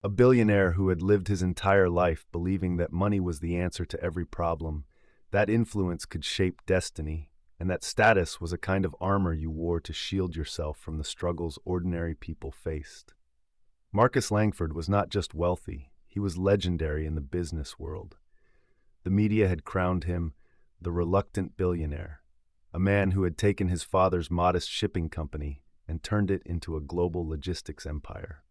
A billionaire who had lived his entire life believing that money was the answer to every problem, that influence could shape destiny, and that status was a kind of armor you wore to shield yourself from the struggles ordinary people faced. Marcus Langford was not just wealthy, he was legendary in the business world. The media had crowned him the reluctant billionaire, a man who had taken his father's modest shipping company and turned it into a global logistics empire.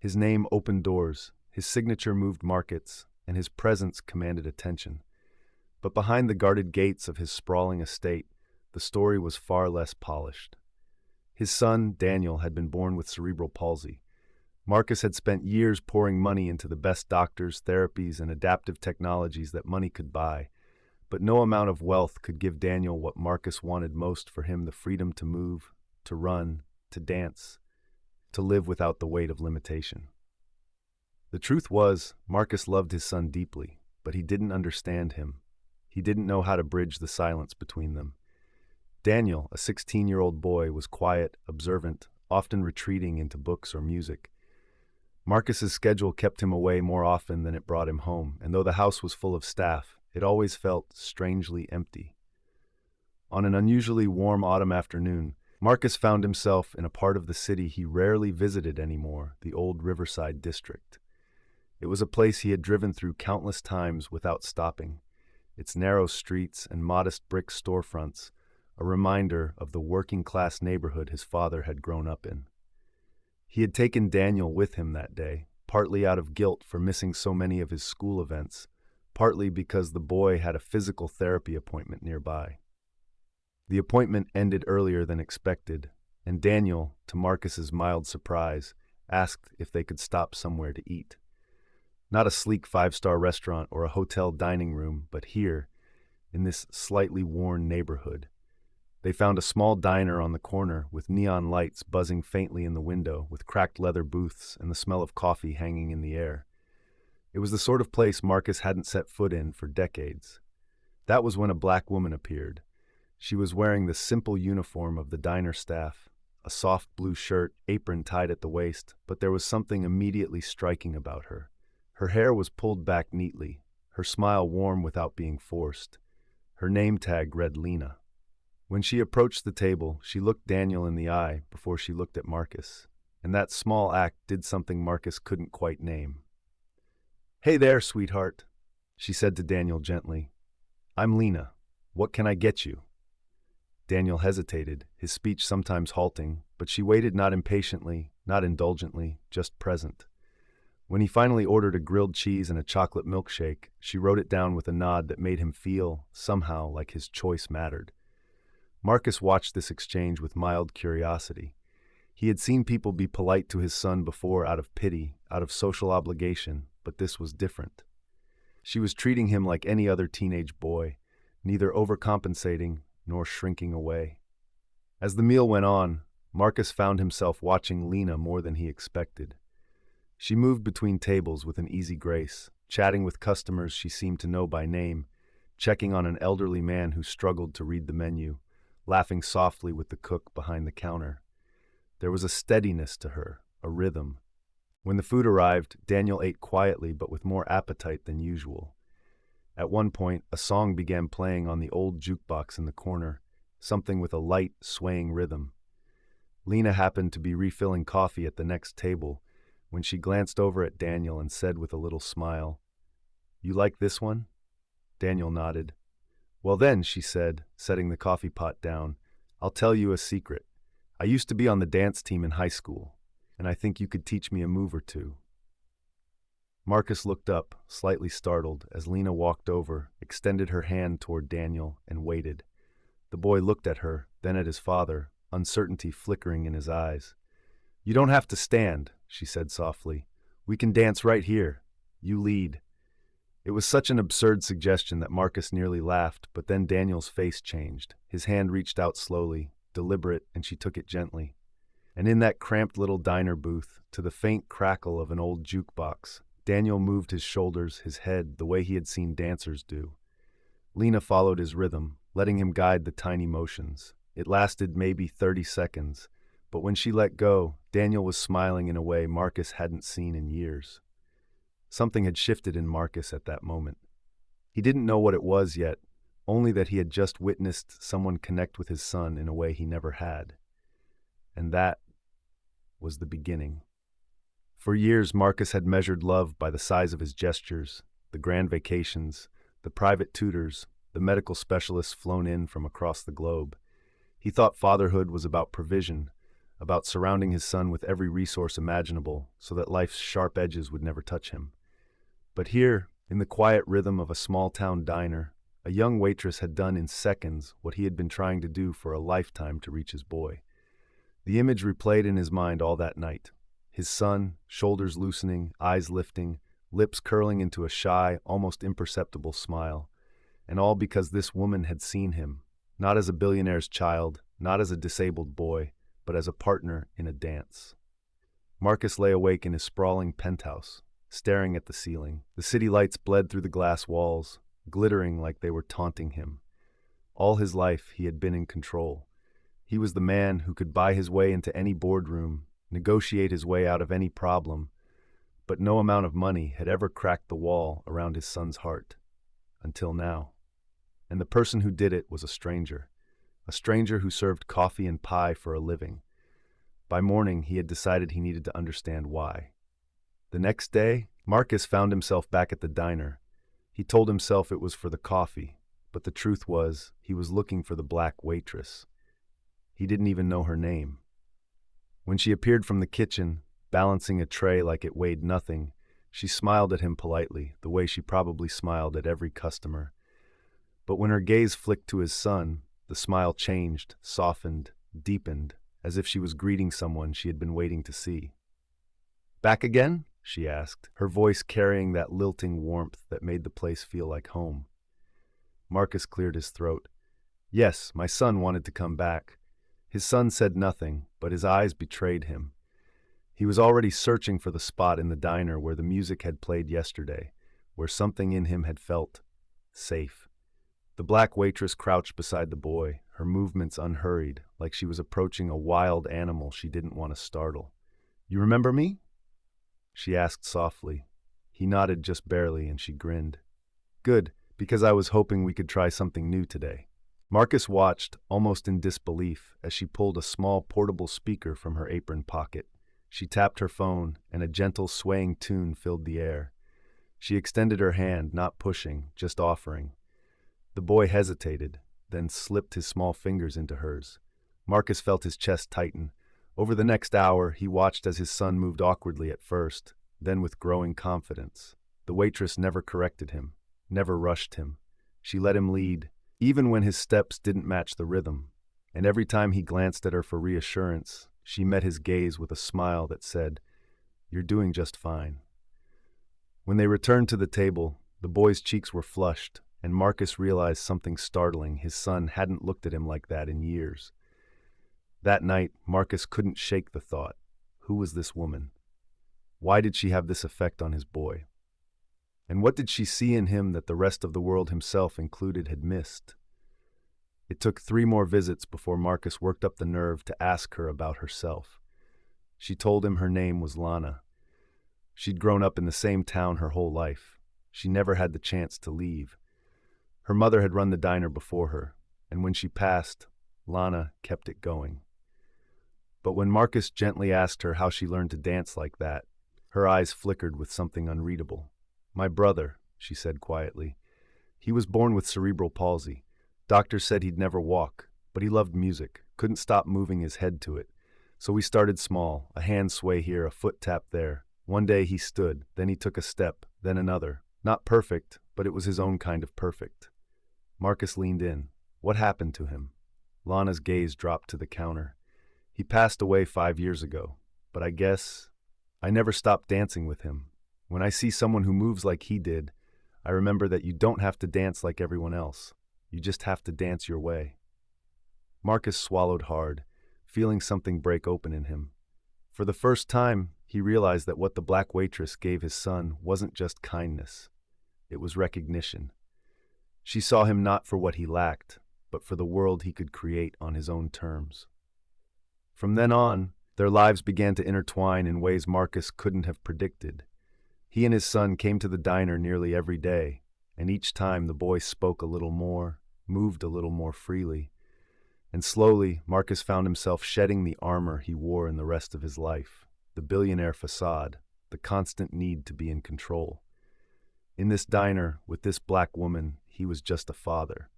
His name opened doors, his signature moved markets, and his presence commanded attention. But behind the guarded gates of his sprawling estate, the story was far less polished. His son, Daniel, had been born with cerebral palsy. Marcus had spent years pouring money into the best doctors, therapies, and adaptive technologies that money could buy, but no amount of wealth could give Daniel what Marcus wanted most for him: the freedom to move, to run, to dance, to live without the weight of limitation. The truth was, Marcus loved his son deeply, but he didn't understand him. He didn't know how to bridge the silence between them. Daniel, a 16-year-old boy, was quiet, observant, often retreating into books or music. Marcus's schedule kept him away more often than it brought him home, and though the house was full of staff, it always felt strangely empty. On an unusually warm autumn afternoon, Marcus found himself in a part of the city he rarely visited anymore, the old Riverside district. It was a place he had driven through countless times without stopping, its narrow streets and modest brick storefronts a reminder of the working-class neighborhood his father had grown up in. He had taken Daniel with him that day, partly out of guilt for missing so many of his school events, partly because the boy had a physical therapy appointment nearby. The appointment ended earlier than expected, and Daniel, to Marcus's mild surprise, asked if they could stop somewhere to eat. Not a sleek five-star restaurant or a hotel dining room, but here, in this slightly worn neighborhood. They found a small diner on the corner with neon lights buzzing faintly in the window, with cracked leather booths and the smell of coffee hanging in the air. It was the sort of place Marcus hadn't set foot in for decades. That was when a black woman appeared. She was wearing the simple uniform of the diner staff, a soft blue shirt, apron tied at the waist, but there was something immediately striking about her. Her hair was pulled back neatly, her smile warm without being forced. Her name tag read Lena. When she approached the table, she looked Daniel in the eye before she looked at Marcus, and that small act did something Marcus couldn't quite name. "Hey there, sweetheart," she said to Daniel gently. "I'm Lena. What can I get you?" Daniel hesitated, his speech sometimes halting, but she waited, not impatiently, not indulgently, just present. When he finally ordered a grilled cheese and a chocolate milkshake, she wrote it down with a nod that made him feel, somehow, like his choice mattered. Marcus watched this exchange with mild curiosity. He had seen people be polite to his son before out of pity, out of social obligation, but this was different. She was treating him like any other teenage boy, neither overcompensating nor shrinking away. As the meal went on, Marcus found himself watching Lena more than he expected. She moved between tables with an easy grace, chatting with customers she seemed to know by name, checking on an elderly man who struggled to read the menu, laughing softly with the cook behind the counter. There was a steadiness to her, a rhythm. When the food arrived, Daniel ate quietly but with more appetite than usual. At one point, a song began playing on the old jukebox in the corner, something with a light, swaying rhythm. Lena happened to be refilling coffee at the next table when she glanced over at Daniel and said with a little smile, "You like this one?" Daniel nodded. "Well then," she said, setting the coffee pot down, "I'll tell you a secret. I used to be on the dance team in high school, and I think you could teach me a move or two." Marcus looked up, slightly startled, as Lena walked over, extended her hand toward Daniel, and waited. The boy looked at her, then at his father, uncertainty flickering in his eyes. "You don't have to stand," she said softly. "We can dance right here. You lead." It was such an absurd suggestion that Marcus nearly laughed, but then Daniel's face changed. His hand reached out slowly, deliberate, and she took it gently. And in that cramped little diner booth, to the faint crackle of an old jukebox, Daniel moved his shoulders, his head, the way he had seen dancers do. Lena followed his rhythm, letting him guide the tiny motions. It lasted maybe 30 seconds, But when she let go, Daniel was smiling in a way Marcus hadn't seen in years. Something had shifted in Marcus at that moment. He didn't know what it was yet, only that he had just witnessed someone connect with his son in a way he never had. And that was the beginning. For years, Marcus had measured love by the size of his gestures, the grand vacations, the private tutors, the medical specialists flown in from across the globe. He thought fatherhood was about provision, about surrounding his son with every resource imaginable so that life's sharp edges would never touch him. But here, in the quiet rhythm of a small-town diner, a young waitress had done in seconds what he had been trying to do for a lifetime to reach his boy. The image replayed in his mind all that night. His son, shoulders loosening, eyes lifting, lips curling into a shy, almost imperceptible smile. And all because this woman had seen him, not as a billionaire's child, not as a disabled boy, but as a partner in a dance. Marcus lay awake in his sprawling penthouse, staring at the ceiling. The city lights bled through the glass walls, glittering like they were taunting him. All his life he had been in control. He was the man who could buy his way into any boardroom, negotiate his way out of any problem, but no amount of money had ever cracked the wall around his son's heart. Until now. And the person who did it was a stranger who served coffee and pie for a living. By morning, he had decided he needed to understand why. The next day, Marcus found himself back at the diner. He told himself it was for the coffee, but the truth was he was looking for the black waitress. He didn't even know her name. When she appeared from the kitchen, balancing a tray like it weighed nothing, she smiled at him politely, the way she probably smiled at every customer. But when her gaze flicked to his son, the smile changed, softened, deepened, as if she was greeting someone she had been waiting to see. "Back again?" she asked, her voice carrying that lilting warmth that made the place feel like home. Marcus cleared his throat. "Yes, my son wanted to come back." His son said nothing, but his eyes betrayed him. He was already searching for the spot in the diner where the music had played yesterday, where something in him had felt safe. The black waitress crouched beside the boy, her movements unhurried, like she was approaching a wild animal she didn't want to startle. "You remember me?" she asked softly. He nodded just barely, and she grinned. "Good, because I was hoping we could try something new today." Marcus watched, almost in disbelief, as she pulled a small portable speaker from her apron pocket. She tapped her phone, and a gentle swaying tune filled the air. She extended her hand, not pushing, just offering. The boy hesitated, then slipped his small fingers into hers. Marcus felt his chest tighten. Over the next hour, he watched as his son moved awkwardly at first, then with growing confidence. The waitress never corrected him, never rushed him. She let him lead, even when his steps didn't match the rhythm. And every time he glanced at her for reassurance, she met his gaze with a smile that said, "You're doing just fine." When they returned to the table, the boy's cheeks were flushed, and Marcus realized something startling. His son hadn't looked at him like that in years. That night, Marcus couldn't shake the thought, who was this woman? Why did she have this effect on his boy? And what did she see in him that the rest of the world, himself included, had missed? It took 3 more visits before Marcus worked up the nerve to ask her about herself. She told him her name was Lana. She'd grown up in the same town her whole life. She never had the chance to leave. Her mother had run the diner before her, and when she passed, Lana kept it going. But when Marcus gently asked her how she learned to dance like that, her eyes flickered with something unreadable. "My brother," she said quietly. "He was born with cerebral palsy. Doctors said he'd never walk, but he loved music, couldn't stop moving his head to it. So we started small, a hand sway here, a foot tap there. One day he stood, then he took a step, then another. Not perfect, but it was his own kind of perfect." Marcus leaned in. What happened to him? Lana's gaze dropped to the counter. "He passed away 5 years ago, but I guess I never stopped dancing with him. When I see someone who moves like he did, I remember that you don't have to dance like everyone else. You just have to dance your way." Marcus swallowed hard, feeling something break open in him. For the first time, he realized that what the black waitress gave his son wasn't just kindness. It was recognition. She saw him not for what he lacked, but for the world he could create on his own terms. From then on, their lives began to intertwine in ways Marcus couldn't have predicted. He and his son came to the diner nearly every day, and each time the boy spoke a little more, moved a little more freely. And slowly, Marcus found himself shedding the armor he wore in the rest of his life, the billionaire facade, the constant need to be in control. In this diner, with this black woman, he was just a father.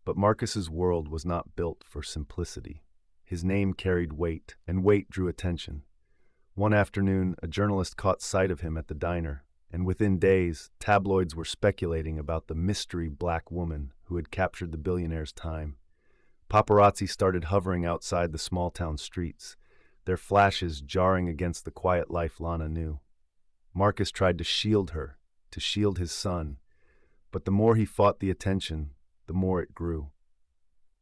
But Marcus's world was not built for simplicity. His name carried weight, and weight drew attention. One afternoon, a journalist caught sight of him at the diner, and within days, tabloids were speculating about the mystery black woman who had captured the billionaire's time. Paparazzi started hovering outside the small-town streets, their flashes jarring against the quiet life Lana knew. Marcus tried to shield her, to shield his son, but the more he fought the attention, the more it grew.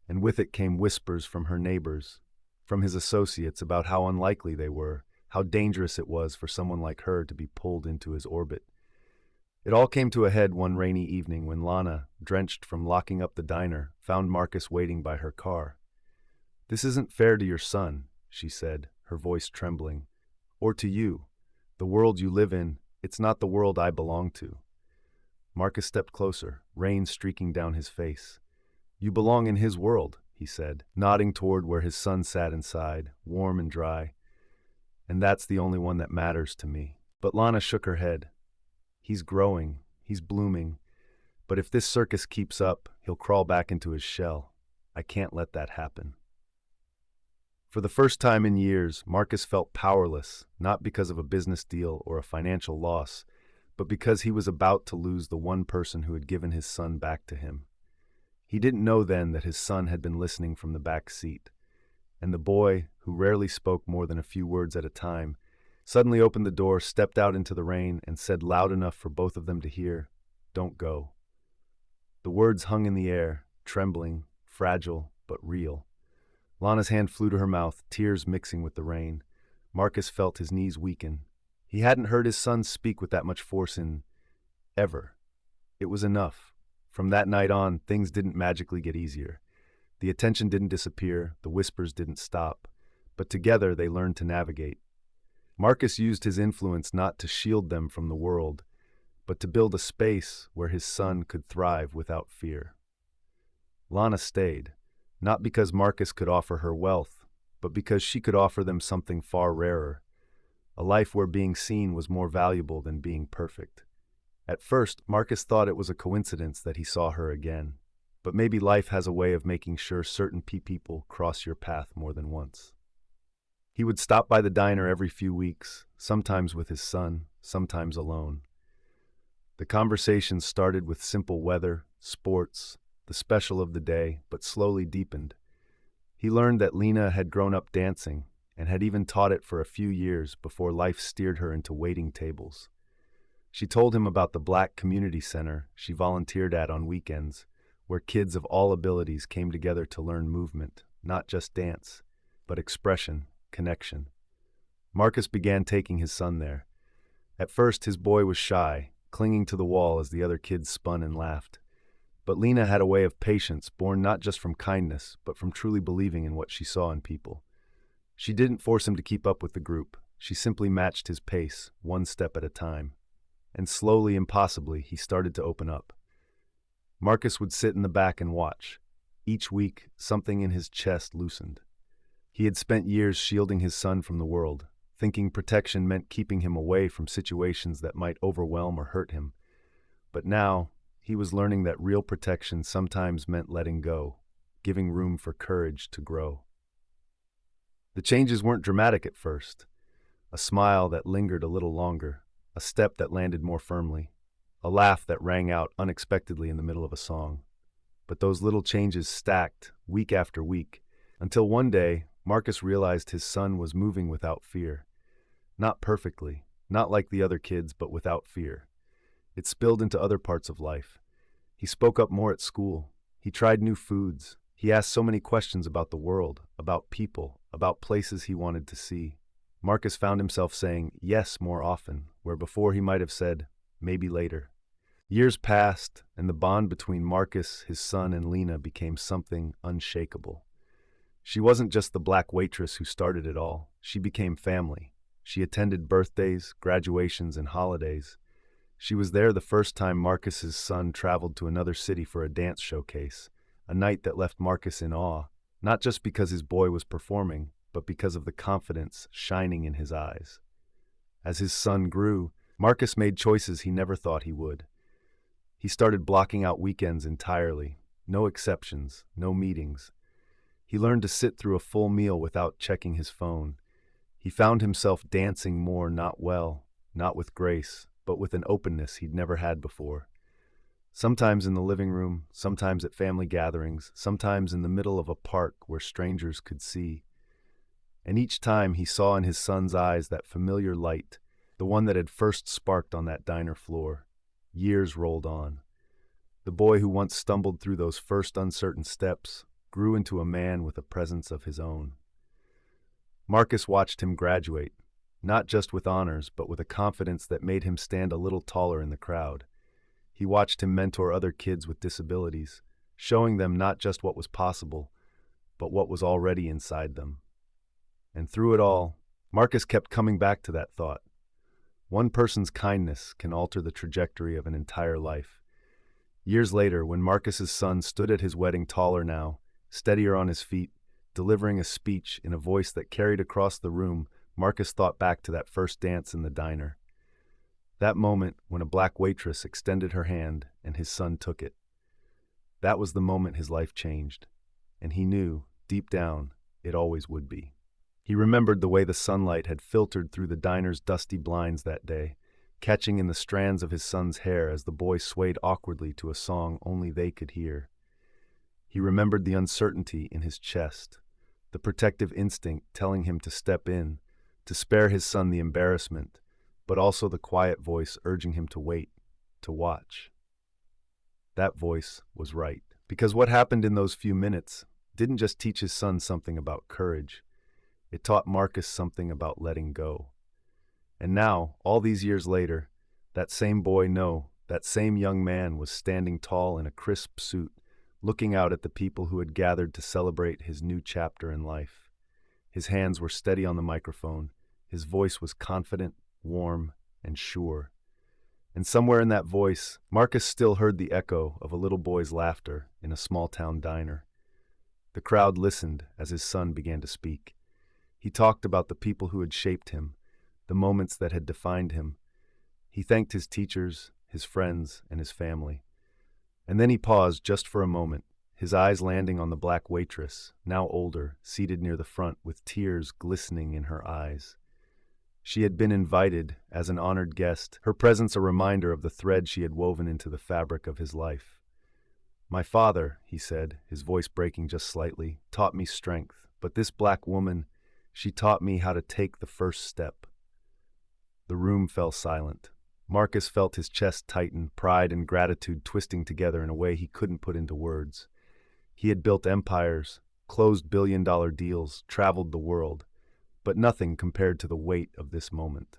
And with it came whispers from her neighbors, from his associates about how unlikely they were, how dangerous it was for someone like her to be pulled into his orbit. It all came to a head one rainy evening when Lana, drenched from locking up the diner, found Marcus waiting by her car. "This isn't fair to your son," she said, her voice trembling. "Or to you. The world you live in, it's not the world I belong to." Marcus stepped closer, rain streaking down his face. "You belong in his world," he said, nodding toward where his son sat inside, warm and dry. "And that's the only one that matters to me." But Lana shook her head. "He's growing, he's blooming, but if this circus keeps up, he'll crawl back into his shell. I can't let that happen." For the first time in years, Marcus felt powerless, not because of a business deal or a financial loss, but because he was about to lose the one person who had given his son back to him. He didn't know then that his son had been listening from the back seat, and the boy, who rarely spoke more than a few words at a time, suddenly opened the door, stepped out into the rain, and said loud enough for both of them to hear, "Don't go." The words hung in the air, trembling, fragile, but real. Lana's hand flew to her mouth, tears mixing with the rain. Marcus felt his knees weaken. He hadn't heard his son speak with that much force in ever. It was enough. From that night on, things didn't magically get easier. The attention didn't disappear, the whispers didn't stop, but together they learned to navigate. Marcus used his influence not to shield them from the world, but to build a space where his son could thrive without fear. Lana stayed, not because Marcus could offer her wealth, but because she could offer them something far rarer, a life where being seen was more valuable than being perfect. At first, Marcus thought it was a coincidence that he saw her again, but maybe life has a way of making sure certain people cross your path more than once. He would stop by the diner every few weeks, sometimes with his son, sometimes alone. The conversations started with simple weather, sports, the special of the day, but slowly deepened. He learned that Lena had grown up dancing and had even taught it for a few years before life steered her into waiting tables. She told him about the Black Community Center she volunteered at on weekends, where kids of all abilities came together to learn movement, not just dance, but expression, connection. Marcus began taking his son there. At first, his boy was shy, clinging to the wall as the other kids spun and laughed. But Lena had a way of patience born not just from kindness, but from truly believing in what she saw in people. She didn't force him to keep up with the group. She simply matched his pace, one step at a time. And slowly and possibly, he started to open up. Marcus would sit in the back and watch. Each week, something in his chest loosened. He had spent years shielding his son from the world, thinking protection meant keeping him away from situations that might overwhelm or hurt him. But now, he was learning that real protection sometimes meant letting go, giving room for courage to grow. The changes weren't dramatic at first. A smile that lingered a little longer, a step that landed more firmly, a laugh that rang out unexpectedly in the middle of a song. But those little changes stacked, week after week, until one day, Marcus realized his son was moving without fear. Not perfectly, not like the other kids, but without fear. It spilled into other parts of life. He spoke up more at school. He tried new foods. He asked so many questions about the world, about people, about places he wanted to see. Marcus found himself saying yes more often, where before he might have said, maybe later. Years passed, and the bond between Marcus, his son, and Lena became something unshakable. She wasn't just the black waitress who started it all. She became family. She attended birthdays, graduations, and holidays. She was there the first time Marcus's son traveled to another city for a dance showcase, a night that left Marcus in awe, not just because his boy was performing, but because of the confidence shining in his eyes. As his son grew, Marcus made choices he never thought he would. He started blocking out weekends entirely, no exceptions, no meetings. He learned to sit through a full meal without checking his phone. He found himself dancing more, not with grace, but with an openness he'd never had before. Sometimes in the living room, sometimes at family gatherings, sometimes in the middle of a park where strangers could see. And each time he saw in his son's eyes that familiar light, the one that had first sparked on that diner floor. Years rolled on. The boy who once stumbled through those first uncertain steps grew into a man with a presence of his own. Marcus watched him graduate, not just with honors, but with a confidence that made him stand a little taller in the crowd. He watched him mentor other kids with disabilities, showing them not just what was possible, but what was already inside them. And through it all, Marcus kept coming back to that thought. One person's kindness can alter the trajectory of an entire life. Years later, when Marcus's son stood at his wedding taller now, steadier on his feet, delivering a speech in a voice that carried across the room, Marcus thought back to that first dance in the diner. That moment when a black waitress extended her hand and his son took it. That was the moment his life changed, and he knew, deep down, it always would be. He remembered the way the sunlight had filtered through the diner's dusty blinds that day, catching in the strands of his son's hair as the boy swayed awkwardly to a song only they could hear. He remembered the uncertainty in his chest, the protective instinct telling him to step in, to spare his son the embarrassment, but also the quiet voice urging him to wait, to watch. That voice was right, because what happened in those few minutes didn't just teach his son something about courage. It taught Marcus something about letting go. And now, all these years later, that same boy, no, that same young man was standing tall in a crisp suit, looking out at the people who had gathered to celebrate his new chapter in life. His hands were steady on the microphone. His voice was confident, warm, and sure. And somewhere in that voice, Marcus still heard the echo of a little boy's laughter in a small-town diner. The crowd listened as his son began to speak. He talked about the people who had shaped him, the moments that had defined him. He thanked his teachers, his friends, and his family. And then he paused just for a moment, his eyes landing on the black waitress, now older, seated near the front with tears glistening in her eyes. She had been invited as an honored guest, her presence a reminder of the thread she had woven into the fabric of his life. "My father," he said, his voice breaking just slightly, "taught me strength, but this black woman, she taught me how to take the first step." The room fell silent. Marcus felt his chest tighten, pride and gratitude twisting together in a way he couldn't put into words. He had built empires, closed billion-dollar deals, traveled the world, but nothing compared to the weight of this moment.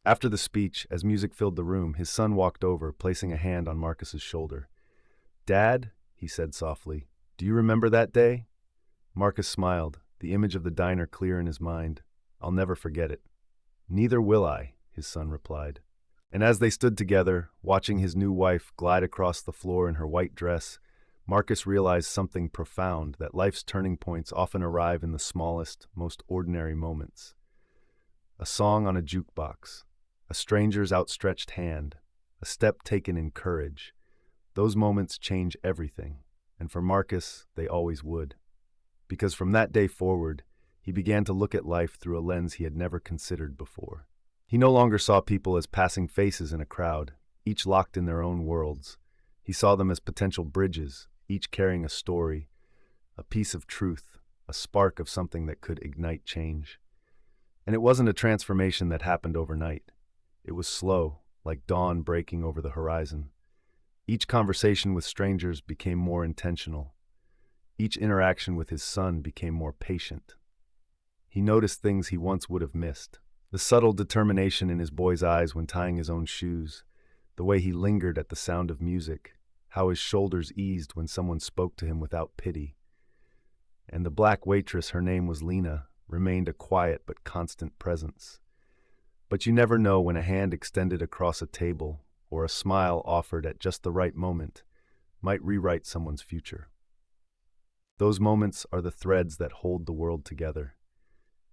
After the speech, as music filled the room, his son walked over, placing a hand on Marcus's shoulder. "Dad," he said softly, "do you remember that day?" Marcus smiled, the image of the diner clear in his mind. "I'll never forget it." "Neither will I," his son replied. And as they stood together, watching his new wife glide across the floor in her white dress, Marcus realized something profound, that life's turning points often arrive in the smallest, most ordinary moments. A song on a jukebox, a stranger's outstretched hand, a step taken in courage. Those moments change everything, and for Marcus, they always would. Because from that day forward, he began to look at life through a lens he had never considered before. He no longer saw people as passing faces in a crowd, each locked in their own worlds. He saw them as potential bridges, each carrying a story, a piece of truth, a spark of something that could ignite change. And it wasn't a transformation that happened overnight. It was slow, like dawn breaking over the horizon. Each conversation with strangers became more intentional. Each interaction with his son became more patient. He noticed things he once would have missed. The subtle determination in his boy's eyes when tying his own shoes, the way he lingered at the sound of music, how his shoulders eased when someone spoke to him without pity. and the black waitress, her name was Lena, remained a quiet but constant presence. But you never know when a hand extended across a table or a smile offered at just the right moment might rewrite someone's future. Those moments are the threads that hold the world together,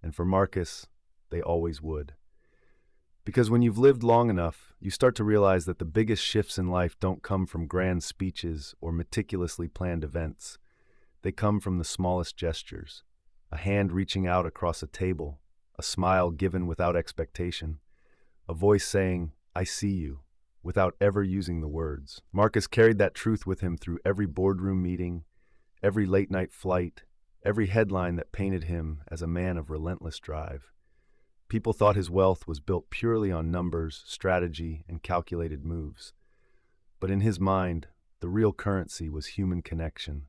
and for Marcus, they always would. Because when you've lived long enough, you start to realize that the biggest shifts in life don't come from grand speeches or meticulously planned events. They come from the smallest gestures: a hand reaching out across a table, a smile given without expectation, a voice saying, "I see you," without ever using the words. Marcus carried that truth with him through every boardroom meeting, every late-night flight, every headline that painted him as a man of relentless drive. People thought his wealth was built purely on numbers, strategy, and calculated moves. But in his mind, the real currency was human connection.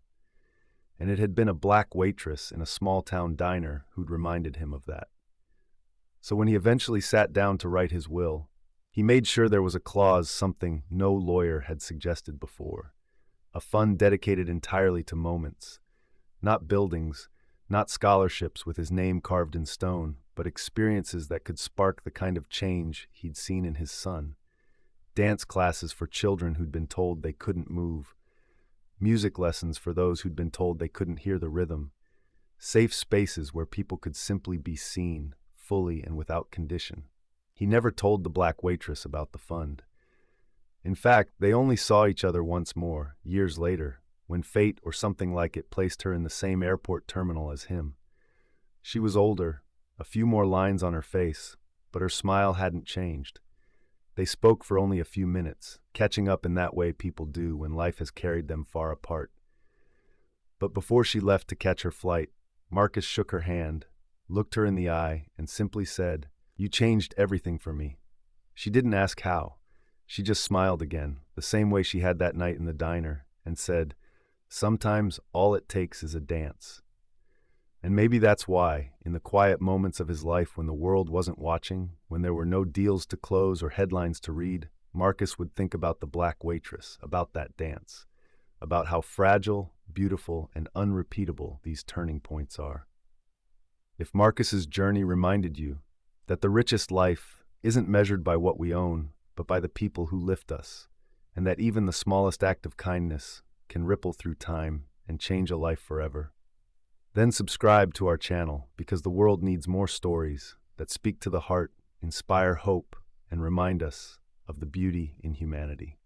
And it had been a black waitress in a small-town diner who'd reminded him of that. So when he eventually sat down to write his will, he made sure there was a clause, something no lawyer had suggested before: a fund dedicated entirely to moments, not buildings, not scholarships with his name carved in stone, but experiences that could spark the kind of change he'd seen in his son. Dance classes for children who'd been told they couldn't move, music lessons for those who'd been told they couldn't hear the rhythm, safe spaces where people could simply be seen, fully and without condition. He never told the black waitress about the fund. In fact, they only saw each other once more, years later, when fate or something like it placed her in the same airport terminal as him. She was older, a few more lines on her face, but her smile hadn't changed. They spoke for only a few minutes, catching up in that way people do when life has carried them far apart. But before she left to catch her flight, Marcus shook her hand, looked her in the eye, and simply said, "You changed everything for me." She didn't ask how. She just smiled again, the same way she had that night in the diner, and said, "Sometimes all it takes is a dance." And maybe that's why, in the quiet moments of his life when the world wasn't watching, when there were no deals to close or headlines to read, Marcus would think about the black waitress, about that dance, about how fragile, beautiful, and unrepeatable these turning points are. If Marcus's journey reminded you that the richest life isn't measured by what we own, but by the people who lift us, and that even the smallest act of kindness can ripple through time and change a life forever, then subscribe to our channel, because the world needs more stories that speak to the heart, inspire hope, and remind us of the beauty in humanity.